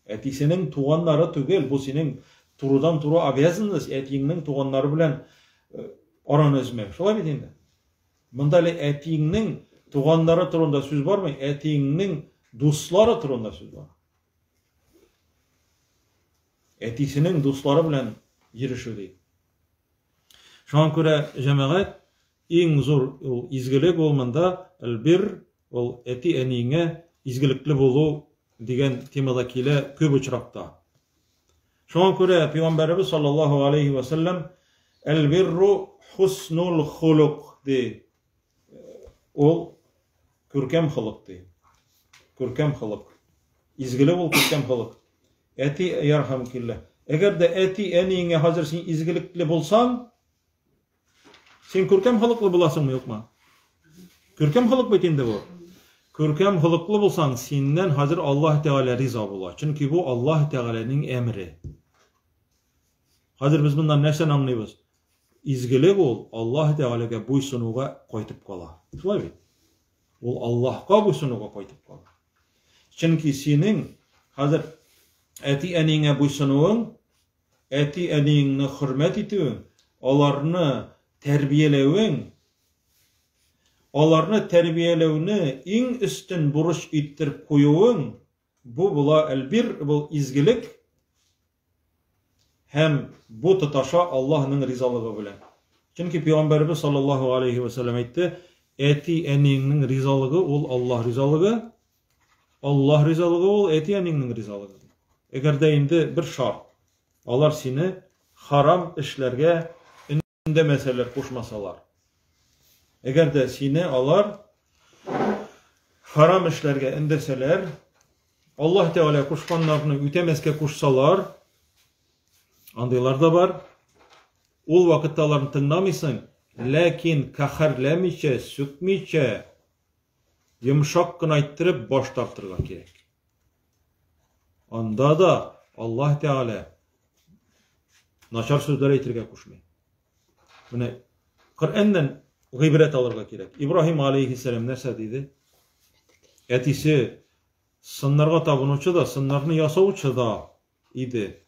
Etisinin tuğanları tügel, bu senin turudan turu abiyazınız, etiyinin tuğanları bilen aranı özmek. Şolay mı deyinde? Bunda etiyinin tuğanları turunda söz var mı? Etiyinin dostları turunda söz var. Etisinin dostları bilen yürüşü değil. Şoňa göre jemaat iň zor izgilik bolmanda bir ol eti eniňe izgilikli bolu digen temadakile köp uçrakta. Şoňa göre Peygamberimiz sallallahu aleyhi ve sellem el birru husnul huluk de ol körkem hylyk de. Körkem hylyk. İzgilik ol körkem hylyk. Eti yarhamkillah. Eger de eti eniňe hazır sen izgilikli bolsaň, sen körkem hylykly bolasyňmy ýokma? Körkem hylyk betinde bu. Körkem hylykly bolsaň, senden hazır Allah Teala riza bolar. Çünki bu Allah Teala'nın emri. Hazır biz bundan näçe anlaýbys? İzgilik ol Allah Teala'ga buýsunuga goýup galar. Şolay. Ol Allah'a buýsunuga goýup galar. Çünki senin hazır eti eniňe buýsunuň, eti eniňni hürmet etýän, olaryny terbiyelewiň, olaryny terbiyelewni iň üstün buruş ettirip goýuwyň, bu bula elbir, bu izgilik, hem bu tutaşa Allah'ın rizalygy bilen. Çünki Peygamberimiz sallallahu aleyhi ve sellem aýtdy, eti eniňniň rizalygy ol Allah rizalygy, Allah rizalygy ol eti eniňniň rizalygy. Eger de indi bir şart, alar seni haram işlerge indemeseler, koşmasalar. Eger de seni alar haram işlerge indeseler, Allah Teala koşkanlarını ütemeske koşsalar, andylar da bar. Ol wagtda alaryny tyňlamaýsyň, lakin kaharlemiçe, sükmiçe, yumşak gına aýtdyryp baş tartyrga kerek. Anda da Allah Teala naçar sözler aýtyrga koşmaýar. Mune Kur'andan gıybret alırga kerek. İbrahim aleyhisselam näse diýdi? Etisi sınlarga tabunuçy da, sınlarny ýasawçy da idi.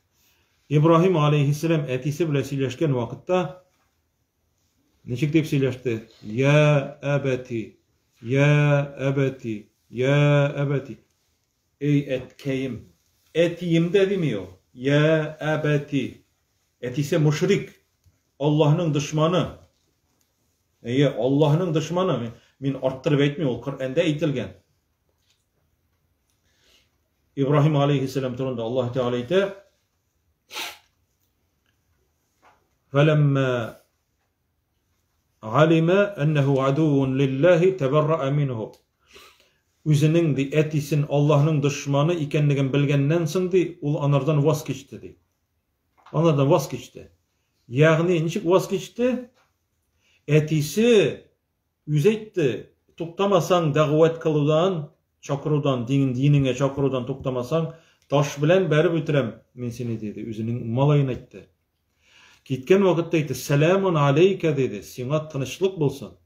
İbrahim aleyhisselam etisi bilen süýleşken wagtda neçik dep süýleşdi? Ya abati, ya abati, ya abati. ey etkeyim. Etiyim de demiyor. Ya ebeti. Et ise müşrik. Allah'ın düşmanı. Allah'ın düşmanı. Min arttırıp etmiyor. O Kur'an'da eğitilgen. İbrahim aleyhisselam turunda Allah Teala ayeti فَلَمَّا عَلِمَ أَنَّهُ عَدُوٌ لِلّٰهِ تَبَرَّأَ مِنْهُ Üzünün etisin Allah'ın düşmanı ikenliğin bilgenden soň ol anardan vaz keçti. Anardan vaz keçti. Yani niçik vaz keçti? Etisi üzeytdi. Tuktamasan da'vat kılıdan, çakırudan, dinine çakırudan tuktamasan, taş bilen berip ötürem men seni dedi. Üzünün malayını aytdı. Gitken vakitde aytdı, selamun aleyke dedi. Sina tınışlık bolsun.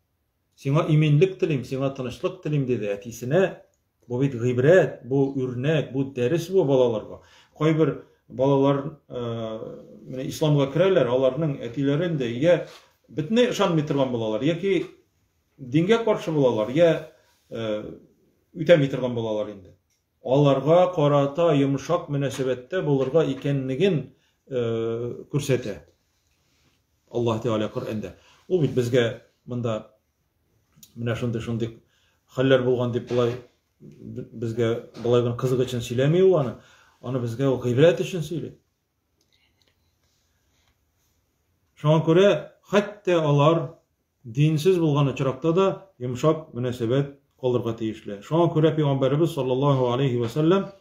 Sina iminlik tilim, sina tınışlık tilim dedi. Etisine bu bir gibret, bu örnek, bu ders bu balalarga. Koy bir balalar İslamga kirerler, alarının etilerinde ya bitne ışanmay turgan bolalar, yoki dinge karşı bolalar, ya ütemay turgan bolalar endi. Alarga qarata yumşak münasebetde bolurga ekenligin kürsete. Allah Teala Kur'an'da. O bit bizge mında mena şunday haller bolgan dep bulay bizge bulaygan kızık için söylemiyor onu. Onu bizge o gıybret için söyledi. Şoňa göre hatta alar dinsiz bolgan uçrakta da yumşak münasebet kaldırga tiyişli. Şoňa göre Peygamberimiz sallallahu aleyhi ve sellem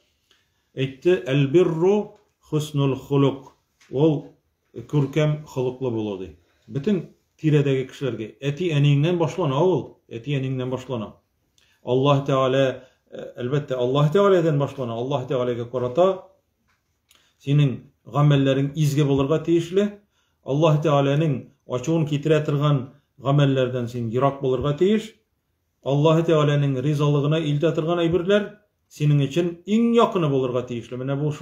aytdy: "El birru husnul huluk." Ol körkem huluklu bolady. Bütün tiredegi kişilerge eti eninden başlana ol. Eti eninden başlana. Allah Teala elbette Allah Teala'dan başlana. Allah Teala'ga karata senin gamellerin izge bolurga tiyişli. Allah Teala'nın açığın kitire turgan gamellerden sen yirak bolurga tiyiş. Allah Teala'nın rizalığına ilde turgan aybirler senin için en yakını bolurga tiyişli. Mene bu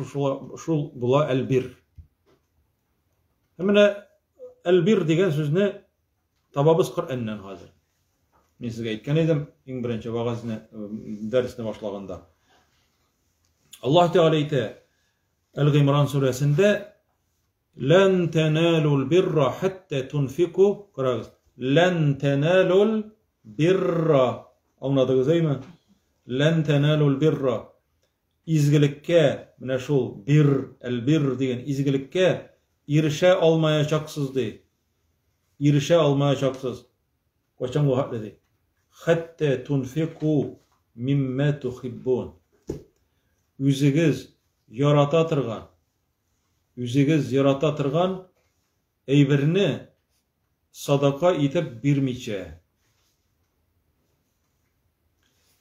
şul bula el-bir. Hemine el-bir degen sözüne tababız Kur'an'dan hazır. Men sizge aytgan edim en birinci vagazyny dersine başlaganda. Allah Teala aytdy El-Gimran suresinde "Len tenalul birra hatta tunfiku" "Len tenalul birra" anladınız aymy? "Len tenalul birra" izgilikке, mene şol bir, el-bir degen izgilikке irişe almayacaksız dey. İrişe almayacaksız. Koçan bu hak dedi. Hatta tunfiku mimme tuhibbun. Üzügiz yarata tırgan eybirini sadaka itip birmiçe.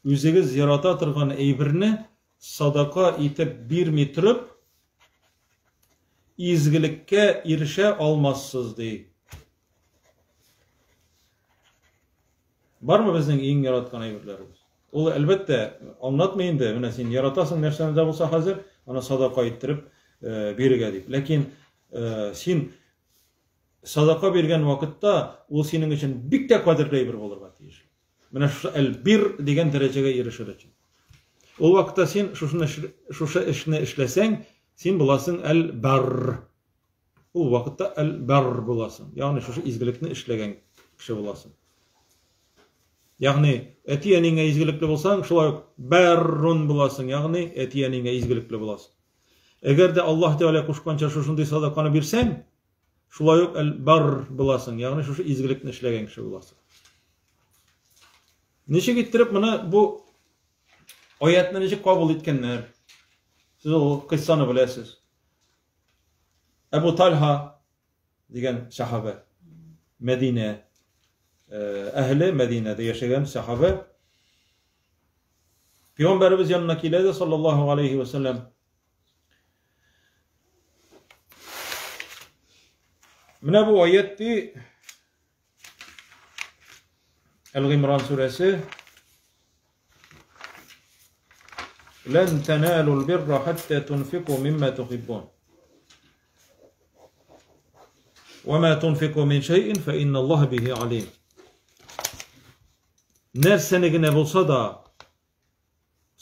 Üzügiz yarata tırgan eybirini sadaka itip birmitirip izgilikke irişe almazsız dey. Var mı bizning eng yaratgan aybirlerimiz? Ol elbette anlatmayın da, mene sen yaratasın nerseni de bolsa hazır, ana sadaka ettirip berige deyip. Lakin sen sadaka bergen vakitda ol senin için bikte kadirli aybir bolurga tiyiş. Mene şu el-bir degen derecege erişir için. O vakitda sen şu işini işlesen, sen bulasın el-bar. O vakitda el-bar bulasın. Yani şu izgilikni işlegen kişi bulasın. Yani etiyeninge izgilikli bolsaň, şolay berrun bulasın. Yani etiyeninge izgilikli bulasın. Eger de Allah Teala kuşkança şuşunday sadakany bersen, şolay el-bar bulasın. Yani şu izgilikni işlegen kişi bulasın. Neçe gittirip mana bu ayetni neçe kabul etkenler? Siz o kıssany bilesiz. Ebu Talha degen sahabe Medine ehli Medine'de yaşayan sahabe Peygamberimiz yanına kiledi sallallahu aleyhi ve sellem. Mene bu ayetti El-Gimran suresi "Len tenalul birra hatta tunfiku mimma tuhibbun. Ve ma tunfiku min şey'in fe innallaha bihi alim." Nersenigine bolsa da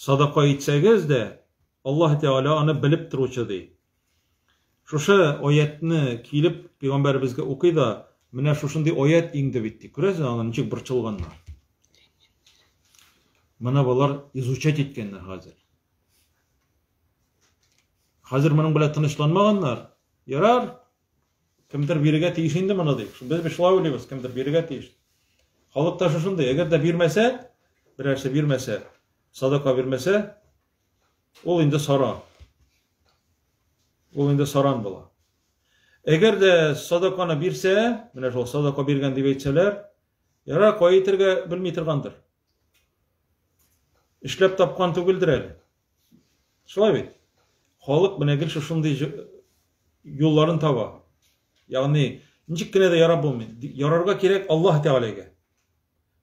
sadaqa etsegez de Allah Teala onu bilip turuvchi dey. Şuşa oyatni kelip Peygamberimizge okuyda, mine şuşunday oyat indi bitti. Көресің, аны ничек бірчылғанlar. Мына балар изучать еткенler hazır. Hazır мұның біле тынышланмағанlar. Ярар, кімдір беріге тейшінді мұны дейік. Біз шылай ойлаймыз, кімдір беріге тейшін. Халықта шушындай, егер де бермесе, bir нәрсе бермесе, садақа бермесе, ол енді саран. Ол енді саран бола. Егер де садақаны берсе, міне сол садақа берген деп айтсалар, яра қой етерге білмей тұрғандыр. Ішлеп тапқан түгілдір әлі. Шылай бейт. Халық мінегіл шушындай yolların taba. Yani niçik kine de yarab olmuyor. Yararga gerek Allah Teala'ya.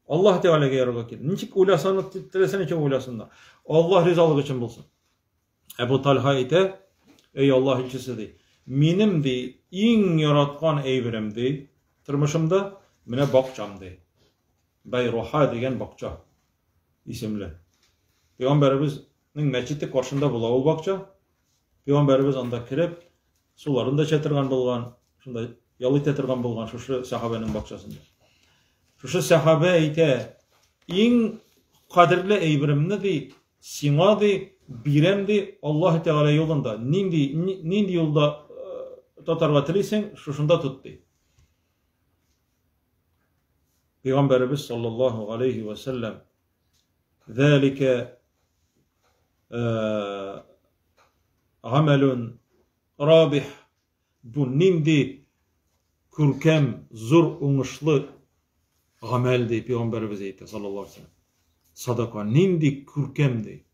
Allah Teala'ya yararga gerek. Niçik uylasını tilesene ki uylasınlar. Allah rızalık için bulsun. Ebu Talha ite, ey Allah ilçisi dey. Menim dey, en yaratkan eybirim dey. Tırmışımda mine bakçam dey. Beyruha degen bakça isimli. Peygamberimizin meçhidi karşında bula ol bakça. Peygamberimiz anda kirip suların da çetirgan bulgan, şunda yalı tetirgan bulgan şuşu sahabenin bakçasında. Şuşu sahabe ite en kadirli eybirimni dey, sina dey, birem dey Allah Teala yolunda, nindi yolda tatarga tileysen şuşunda tut dey. Peygamberimiz sallallahu aleyhi ve sellem zalike amelun rabih, bu nindi kürkem, zor, uңышlı amel dey Peygamberimiz eydi sallallahu aleyhi ve sellem. Sadaka nindi kürkem dey.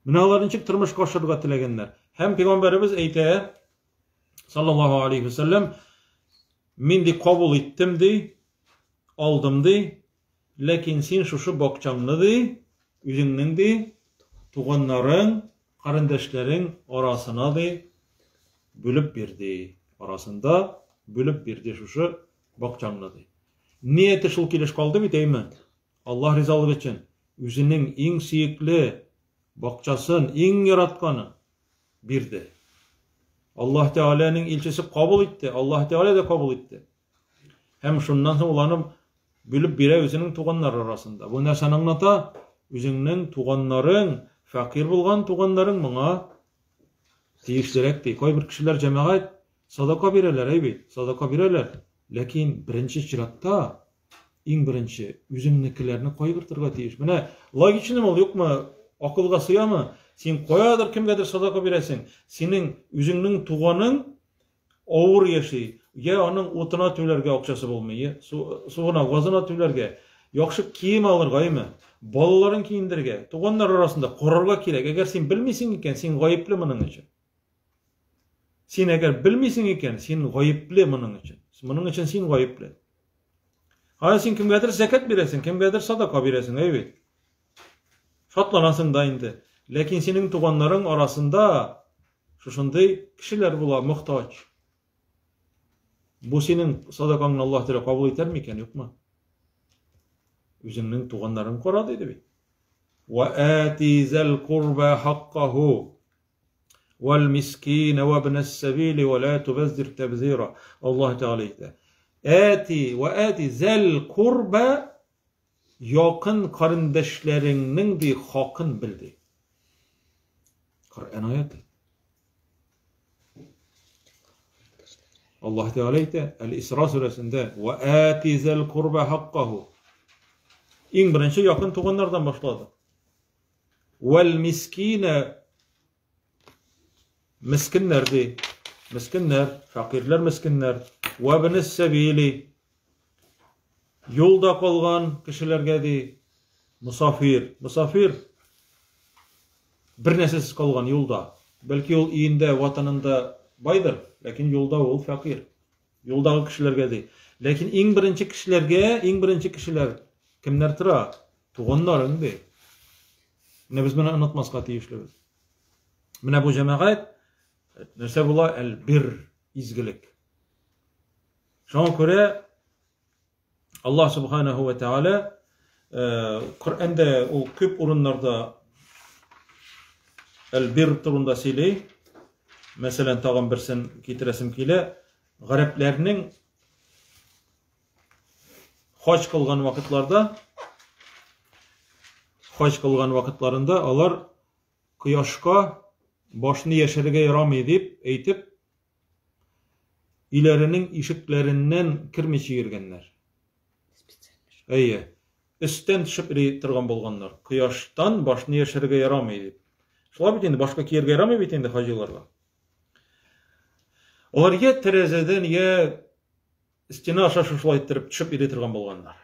Minaların çık tırmış koşurga tilegenler. Hem Peygamberimiz eydi sallallahu aleyhi ve sellem mindi kabul ettim dey, aldım dey, lekin sen şuşu bakçamlı dey, üzüngnin dey, tuğanların, karındaşların arasına dey, bölüp birdi. Arasında bölüp birdi şuşu bakçamlı dey. Niyeti şul keliş kaldı bit eymi? Allah rizalık için üzünün en siyikli bakçasın, en yaratkanı birdi. Allah Teala'nın ilçesi kabul etti. Allah Teala da kabul etti. Hem şundan sonra olanım bölüp bire üzünün tuğanları arasında. Bu nersen anlata? Üzünün tuğanların, fakir bulgan tuğanların buna tiyişlerek dey. Koy bir kişiler cemaat sadaka birerler eybi. Sadaka birerler. Lekin birinci şiratta en birinci üzünnikilerini koy bir tırga tiyiş. Mine logiçini mi ol yok mu? Akılga sıya mı? Sen koyadır kimgedir sadaka biresin. Senin üzünün tuğanın ağır yaşı. Ya onun otuna tüylerge okçası bulmayı. Suğuna, gazına tüylerge. Yakşı kiyim alır gayımı. Balaların kiyindirge. Tuğanlar arasında korarga kirek. Eğer sen bilmeysin iken sen gayipli mının için. Sen eğer bilmeysin iken sen gayipli mının için. Mının için sen gayipli. Hayır sen kimgedir zekat biresin. Kimgedir sadaka biresin. Evet. Şatlanasın da indi. Lekin senin tuğanların arasında şuşunday kişiler bula muhtaç. Bu senin sadakanın Allah Teala kabul eder mi iken yok mu? Üzünün tuğanların koradı idi. وَآتِ ذَا الْقُرْبَى حَقَّهُ وَالْمِسْكِينَ وَابْنَ السَّبِيلِ وَلَا تُبَذِّرْ تَبْذِيرًا. Allah Teala ite. وَآتِ ذَا الْقُرْبَى yakın karındaşlarının de hakkın bildi. Kur'an ayeti. Allah Teala ite El-İsra suresinde وَآتِ ذَا الْقُرْبَى حَقَّهُ en birinci yakın tuğanlardan başladı. وَالْمِسْكِينَ miskinler de, miskinler, fakirler miskinler, وَابْنَ السَّبِيلِ yolda kalgan kişilerge de, misafir, bir nesesiz kalgan yolda, belki yol iyinde, vatanında baydır, lakin yolda ol fakir, yoldaki kişilerge de, lakin en birinci kişiler, kimler tıra? Tuğanların de. Mine biz bunu anlatmazga tiyişliyiz. Mine bu cemaat, nerse bula el-bir, izgilik. Şuna göre Allah Subhanahu ve Teala Kur'an'da o köp orunlarda el-bir turunda söyley. Mesela tağın birsin kitiresim kile. Gariplerinin haç kılgan vakitlarında alar kıyaşka başını yeşerige yaramay deyip eytip ilerinin işiklerinden kirmeçi girgenler. Eye. Üstten düşüp iri turgan bolganlar. Kıyaştan başını yeşerige yaramay deyip. Şula bitende başka kiyerge yaramay bitende hacılarga. Olar ya terezeden ya istine aşağı şuşula ettirip düşüp iri turgan bolganlar.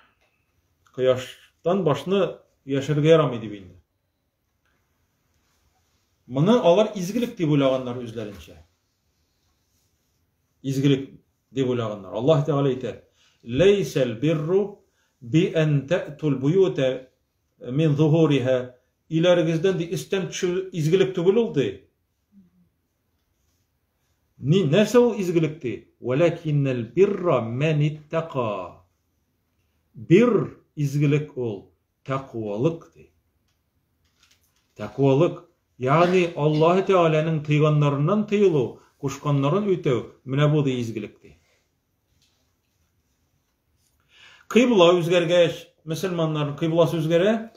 Kıyaştan başını yeşerige yaramay deyip indi. Bunu alar izgilik deyip oylaganlar özlerince. İzgilik deyip oylaganlar. Allah Teala aytar: "Leysel birru bi en ta'tul buyuta min zuhuriha." İlerigizden de istem izgilik tugululdu. Nerse o izgilikti? "Velakinnel birra men ittaqa." Bir izgilik ol takvalıktı. Takvalık yani Allah Teala'nın tıyganlarından tıyılı, kuşkanların ötev, mine bu da izgilikti. Kıybula üzgergeç, Müslümanların kıybulası üzgere,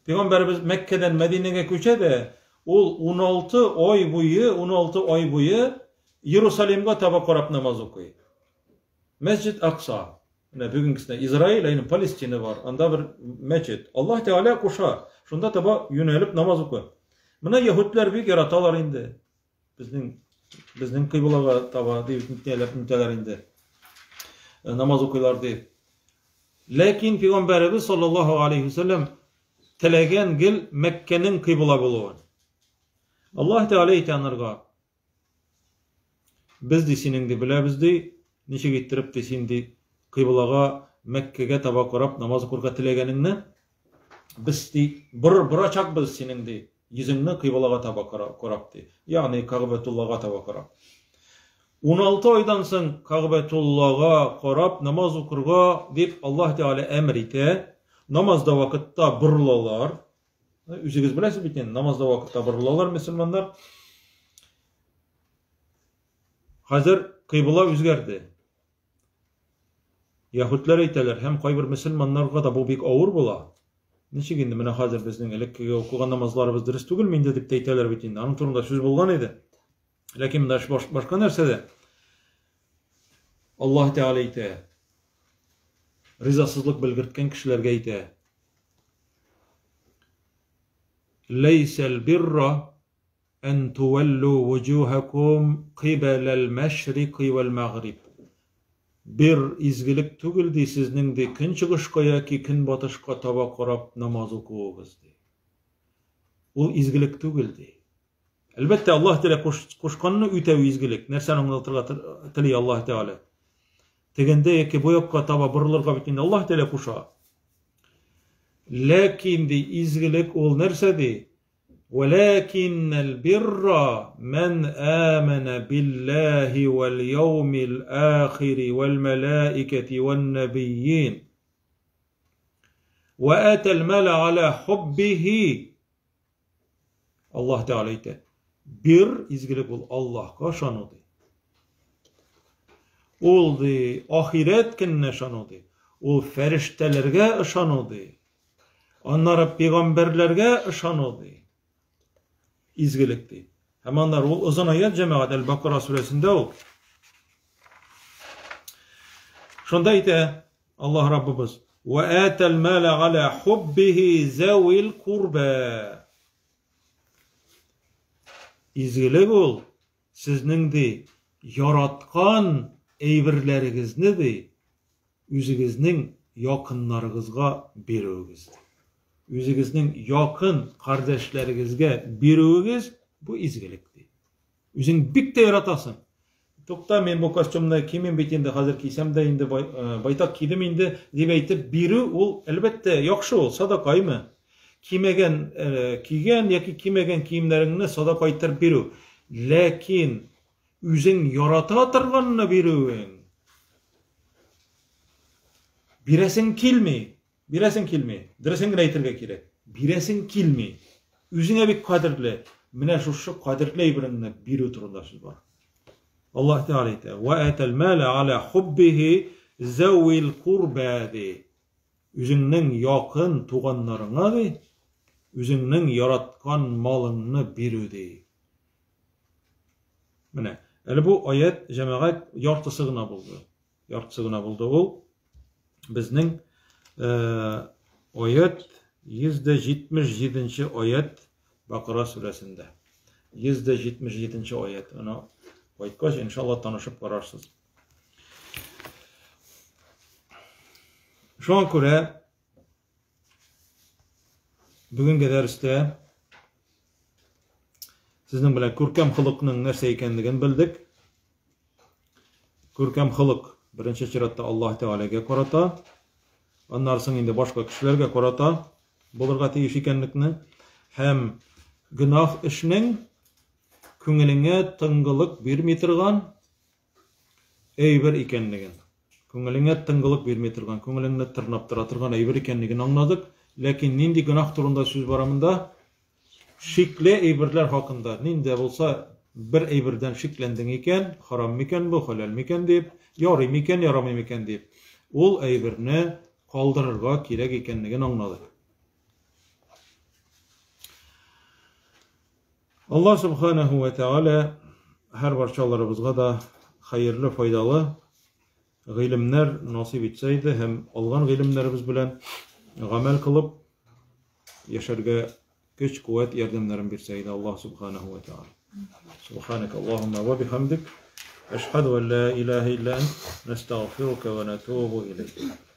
Peygamberimiz Mekke'den Medine'ye köçe de, ol 16 ay boyu Yerusalim'e taba korap namaz okuyor. Mescid Aksa. Bugünküsünde İsrail'in Palestin'i var. Anda bir mescid. Allah Teala kuşa. Şunda taba yönelip namaz okuyor. Buna Yahudiler büyük yaratalar indi. Bizning kıybulaga taba deyip müteler indi. Namaz okuyorlar deyip. Lakin Peygamberimiz sallallahu aleyhi ve sellem telegen gil Mekke'nin kıybula buluğun. Allah Teala itanırga. Biz de senin de bile biz de neşe getirip de sen de kıybulaga Mekke'ge taba korap namaz okurga tilegeninni biz de bıraçak biz senin de yüzünni kıybulaga taba korap de. Yani Ka'betullah'a taba korap. 16 aydan soň Ka'betullah'a korap namaz okurga deyip Allah Teala emir ite. Namazda vakıtta bırlalar. Üzügiz bilesiz biten namazda vakıtta bırlalar Müslümanlar. Hazır kıybula üzgerdi. Yahudiler eyteler hem kayber Müslümanlarga da bu bek ağır bola. Neçe gindi mine hazır bizning elekkiga okugan namazlarыбыз dürüst tugilmeydi dep eyteler bitinde. Anın turunda söz bolgan edi. Lakin başka nersede Allah Teala eyte. Rizasızlık bilgirtken kişilerge eyte. Leysel birra en tuvellu vujuhakum qibelel meşriki vel mağrib. Bir izgilik tugildi sizning de gün çıgışka yoki gün batışka taba korap namaz okuğunuz de. Ul izgilik tugildi. Elbette Allah Teala kuşkanını ütev izgilik. Nersen oňatyrga tili Allah Teala. Tegende yoki bu yokka taba bırılırga bitinde Allah Teala kuşa. Lakin de izgilik ol nersedi? وَلَكِنَّ الْبِرَّ مَنْ آمَنَ بِاللّٰهِ وَالْيَوْمِ الْآخِرِ وَالْمَلَائِكَةِ وَالنَّبِيِّينَ وَآتَ الْمَالَ عَلَى حُبِّهِ. Allah Teala ite. Bir izgilik ol Allah'a şanıdı. Ol de ahiret kinne şanıdı. Ol feriştelerge şanıdı. Onlara peygamberlerge şanıdı. İzgilikti. Hemanlar ol uzun ayet cemaat El-Bakara suresinde ol. Şunda ite Allah Rabbimiz ve atel mala ala hubbihi zawil kurba. İzgilik ol sizning de yaratkan eýbirlerigizni de üzigizning yakınlarygızga berýügiz. Üzigizning yakın kardeşlerigizge berýügiz bu izgilikdi. Üzüň bikde yaratasın. Tokta men bu kostyumda kimin bitinde hazır kiysem de indi baytak kidim indi diýip aýtyp biri ol elbette ýakşy ol sadakaýmy? Kimegen kiygen yoki kimegen kiyimlerini sadaka aýtyrıp berýär. Lakin üzüň yarata turganyny berýän. Biresin kilmi. Biresin kilmi. Diresin gine aytırga kirek. Biresin kilmi. Üzüne bir kadirli. менә шушы кадерле әйберне бирү турында сүз бар. Аллаһ Тәгалә әйтә: "Ва атал мала аля хуббихи завил курбади." Үзеңнең якын туганнарыңа ди, үзеңнең яраткан малыңны бирү ди. Менә, әле бу аят җәмәгать яртысы гына булды. Яртысы гына булды ул. Безнең аят 177-нче аят Бакара сүрәсендә. 177-нче аят. Аны кайткач, иншалла танышып карарсыз. Шуңа күрә бүгенге дәрестә сезнең белән күркәм хылыкның нәрсә икәнлеген белдек. Күркәм хылык беренче чиратта Аллаһ Тәгаләгә карата, аннан соң инде башка кешеләргә карата булырга тиеш икәнлекне һәм гөнаһ эшнең күңелеңә тынгылык бирми торган әйбер икәнлеген. Күңелеңә тынгылык бирми торган, күңелеңне тырнап тора торган әйбер икәнлеген аңладык. Ләкин нинди гөнаһ турында сүз барамында? Шикле әйберләр хакында. Нинди булса бер әйбердән шикләндең икән, харам микән бу, халал микән дип, ярый микән, ярамый микән дип, ул әйберне калдырырга кирәк икәнлеген аңладык. Аллаһ Субханаһу ва Тәгалә һәр барчаларыбызга да хәерле, файдалы гыйлемнәр насыйп итсә иде һәм алган гыйлемнәребез белән гамәл кылып яшәргә көч, куәт, ярдәмнәрен бирсә иде Аллаһ Субханаһу ва Тәгалә. Субханак Аллаһумма ва бихамдик, ашһаду ан ла илаһа илля ант, настагфирука ва натубу илейк.